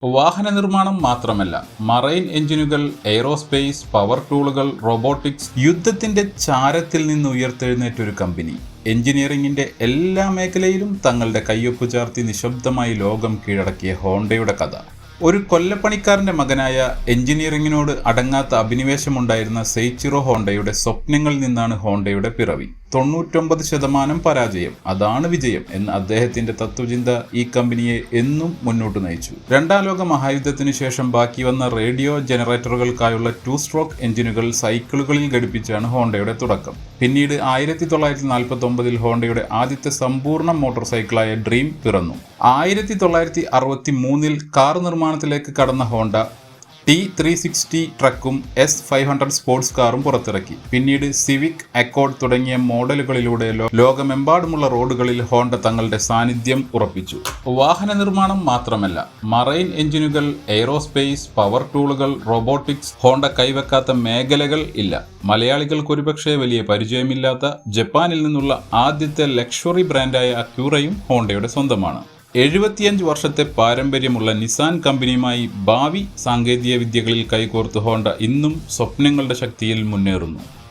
വാഹന നിർമ്മാണം മാത്രമല്ല, മറൈൻ എഞ്ചിനുകൾ, എയ്റോസ്പേസ്, പവർ ടൂളുകൾ, റോബോട്ടിക്സ്, യുദ്ധത്തിന്റെ ചാരത്തിൽ നിന്ന് ഉയർത്തെഴുന്നേറ്റൊരു കമ്പനി. എഞ്ചിനീയറിംഗിന്റെ എല്ലാ മേഖലയിലും തങ്ങളുടെ കയ്യൊപ്പ് ചാർത്തി നിശബ്ദമായി ലോകം കീഴടക്കിയ ഹോണ്ടയുടെ കഥ. ഒരു കൊല്ലപ്പണിക്കാരന്റെ മകനായ എഞ്ചിനീയറിംഗിനോട് അടങ്ങാത്ത അഭിനിവേശമുണ്ടായിരുന്ന സെയ്ച്ചിറോ ഹോണ്ടയുടെ സ്വപ്നങ്ങളിൽ നിന്നാണ് ഹോണ്ടയുടെ പിറവി. 99% പരാജയം, അതാണ് വിജയം എന്ന അദ്ദേഹത്തിന്റെ തത്വചിന്ത ഈ കമ്പനിയെ എന്നും മുന്നോട്ട് നയിച്ചു. രണ്ടാം ലോക മഹായുദ്ധത്തിനു ശേഷം ബാക്കി വന്ന റേഡിയോ ജനറേറ്ററുകൾക്കായുള്ള 2 സ്ട്രോക്ക് എഞ്ചിനുകൾ സൈക്കിളുകളിൽ ഘടിപ്പിച്ചാണ് ഹോണ്ടയുടെ തുടക്കം. പിന്നീട് 1949 ഹോണ്ടയുടെ ആദ്യത്തെ സമ്പൂർണ്ണ മോട്ടോർ സൈക്കിളായ ഡ്രീം പിറന്നു. 1963 കാർ നിർമ്മാണത്തിലേക്ക് കടന്ന ഹോണ്ട T360 ട്രക്കും S500 സ്പോർട്സ് കാറും പുറത്തിറക്കി. പിന്നീട് സിവിക്, അക്കോർഡ് തുടങ്ങിയ മോഡലുകളിലൂടെ ലോകമെമ്പാടുമുള്ള റോഡുകളിൽ ഹോണ്ട തങ്ങളുടെ സാന്നിധ്യം ഉറപ്പിച്ചു. വാഹന നിർമ്മാണം മാത്രമല്ല, മറൈൻ എഞ്ചിനുകൾ, എയ്റോസ്പേസ്, പവർ ടൂളുകൾ, റോബോട്ടിക്സ്, ഹോണ്ട കൈവെക്കാത്ത മേഖലകൾ ഇല്ല. മലയാളികൾക്കൊരുപക്ഷെ വലിയ പരിചയമില്ലാത്ത ജപ്പാനിൽ നിന്നുള്ള ആദ്യത്തെ ലക്ഷറി ബ്രാൻഡായ അക്യൂറയും ഹോണ്ടയുടെ സ്വന്തമാണ്. 75 വർഷത്തെ പാരമ്പര്യമുള്ള നിസാൻ കമ്പനിയുമായി ഭാവി സാങ്കേതിക വിദ്യകളിൽ കൈകോർത്ത് ഹോണ്ട ഇന്നും സ്വപ്നങ്ങളുടെ ശക്തിയിൽ മുന്നേറുന്നു.